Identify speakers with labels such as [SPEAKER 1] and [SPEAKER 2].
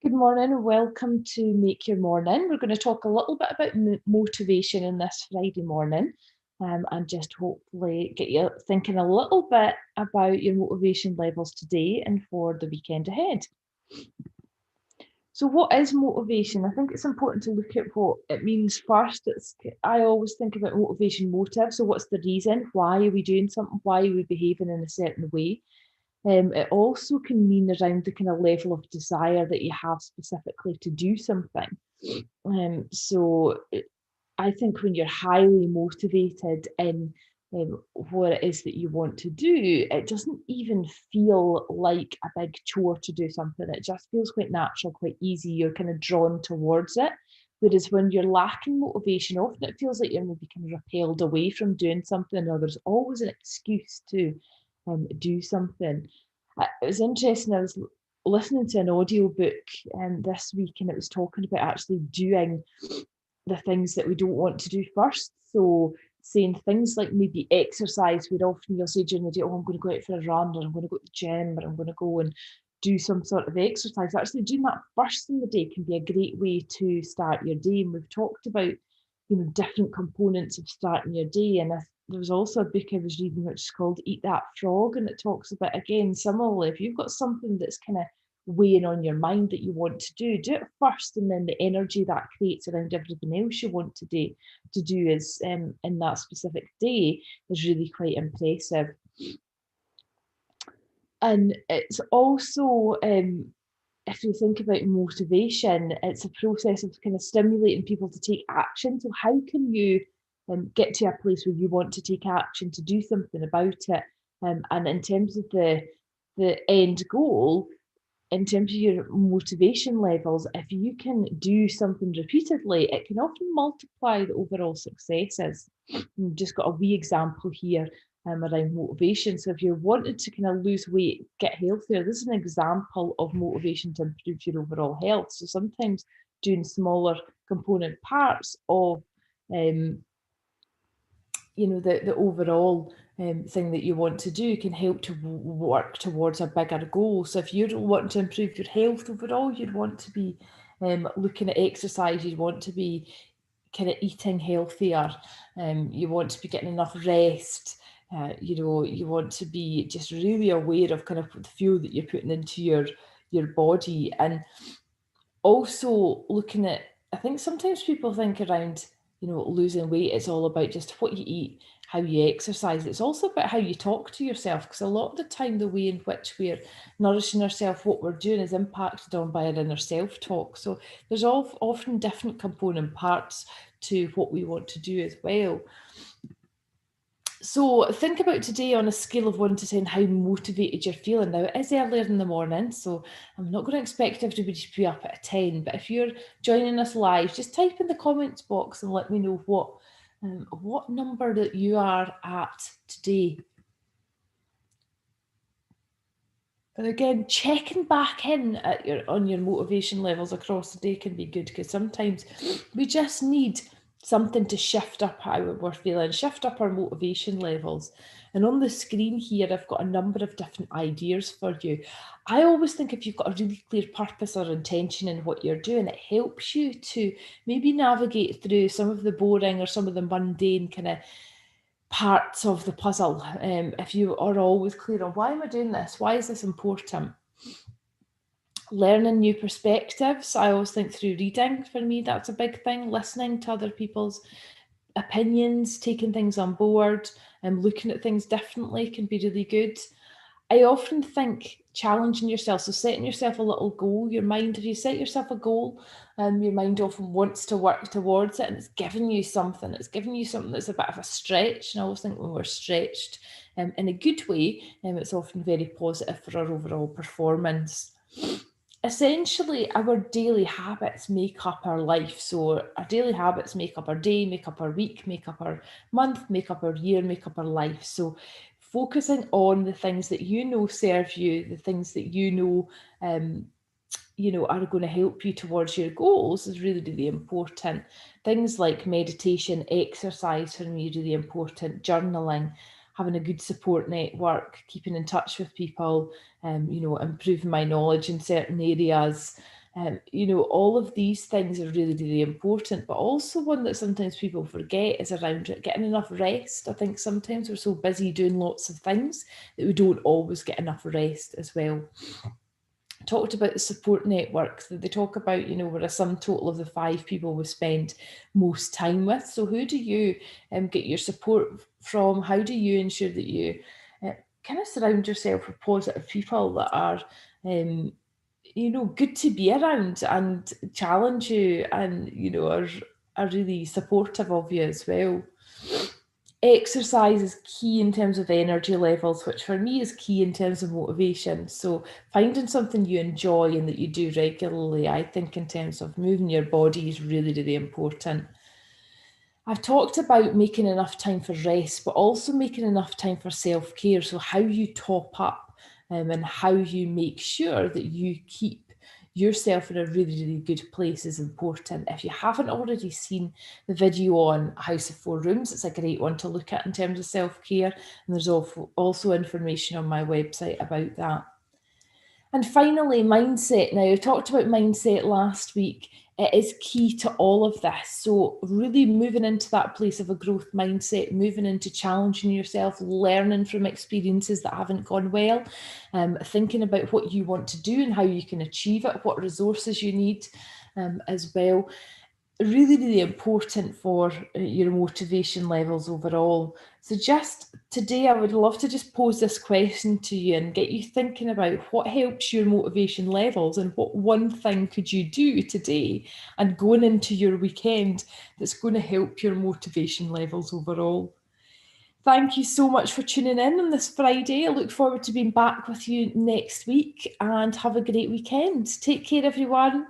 [SPEAKER 1] Good morning and welcome to Make Your Morning. We're going to talk a little bit about motivation in this Friday morning, and just hopefully get you thinking a little bit about your motivation levels today and for the weekend ahead. So what is motivation? I think it's important to look at what it means first. I always think about motivation motive. So what's the reason? Why are we doing something? Why are we behaving in a certain way? It also can mean around the kind of level of desire that you have specifically to do something. So I think when you're highly motivated in what it is that you want to do, it doesn't even feel like a big chore to do something. It just feels quite natural, quite easy. You're kind of drawn towards it. Whereas when you're lacking motivation, often it feels like you're maybe kind of repelled away from doing something, or there's always an excuse to do something. It was interesting. I was listening to an audiobook this week, and it was talking about actually doing the things that we don't want to do first. So saying things like maybe exercise, where often you'll say during the day, oh, I'm going to go out for a run, or I'm going to go to the gym, or I'm going to go and do some sort of exercise. Actually doing that first in the day can be a great way to start your day. And we've talked about, different components of starting your day. And there was also a book I was reading which is called Eat That Frog, and it talks about, again, similarly, if you've got something that's kind of weighing on your mind that you want to do it first, and then the energy that creates around everything else you want to do is in that specific day is really quite impressive. And it's also if you think about motivation, it's a process of kind of stimulating people to take action. So how can you get to a place where you want to take action to do something about it? And in terms of the end goal, in terms of your motivation levels, if you can do something repeatedly, it can often multiply the overall successes. We've just got a wee example here around motivation. So if you're wanting to kind of lose weight, get healthier, this is an example of motivation to improve your overall health. So sometimes doing smaller component parts of the overall thing that you want to do can help to work towards a bigger goal. So if you're wanting to improve your health overall, you'd want to be looking at exercise, you'd want to be kind of eating healthier, you want to be getting enough rest, you want to be just really aware of kind of the fuel that you're putting into your body. And also looking at, I think sometimes people think around, losing weight, it's all about just what you eat, how you exercise. It's also about how you talk to yourself, because a lot of the time the way in which we're nourishing ourselves, what we're doing, is impacted on by our inner self-talk. So there's often different component parts to what we want to do as well. So think about today on a scale of 1 to 10, how motivated you're feeling. Now, it is earlier in the morning, so I'm not going to expect everybody to be up at a 10, but if you're joining us live, just type in the comments box and let me know what number that you are at today. And again, checking back in on your motivation levels across the day can be good, because sometimes we just need something to shift up how we're feeling, shift up our motivation levels. And on the screen here, I've got a number of different ideas for you. I always think if you've got a really clear purpose or intention in what you're doing, it helps you to maybe navigate through some of the boring or some of the mundane kind of parts of the puzzle. If you are always clear on, why am I doing this? Why is this important? Learning new perspectives. I always think through reading, for me, that's a big thing. Listening to other people's opinions, taking things on board and looking at things differently can be really good. I often think challenging yourself, so setting yourself a little goal, your mind, if you set yourself a goal, your mind often wants to work towards it, and it's giving you something that's a bit of a stretch. And I always think when we're stretched in a good way, it's often very positive for our overall performance. Essentially, our daily habits make up our life. So our daily habits make up our day, make up our week, make up our month, make up our year, make up our life. So focusing on the things that you know serve you, the things that you know are going to help you towards your goals is really, really important. Things like meditation, exercise for me, really important, journaling, having a good support network, keeping in touch with people, improving my knowledge in certain areas, All of these things are really, really important, but also one that sometimes people forget is around getting enough rest. I think sometimes we're so busy doing lots of things that we don't always get enough rest as well. Talked about the support networks that they talk about, we're a sum total of the 5 people we spend most time with. So who do you get your support from? How do you ensure that you kind of surround yourself with positive people that are good to be around and challenge you and, are really supportive of you as well. Exercise is key in terms of energy levels, which for me is key in terms of motivation. So finding something you enjoy and that you do regularly, I think in terms of moving your body is really, really important. I've talked about making enough time for rest, but also making enough time for self-care. So how you top up and how you make sure that you keep yourself in a really, really good place is important. If you haven't already seen the video on House of Four Rooms, it's a great one to look at in terms of self-care. And there's also information on my website about that. And finally, mindset. Now, I talked about mindset last week. It is key to all of this. So, really moving into that place of a growth mindset, moving into challenging yourself, learning from experiences that haven't gone well, thinking about what you want to do and how you can achieve it, what resources you need as well. Really, really important for your motivation levels overall. So just today, I would love to just pose this question to you and get you thinking about what helps your motivation levels and what one thing could you do today and going into your weekend that's going to help your motivation levels overall. Thank you so much for tuning in on this Friday. I look forward to being back with you next week and have a great weekend. Take care, everyone.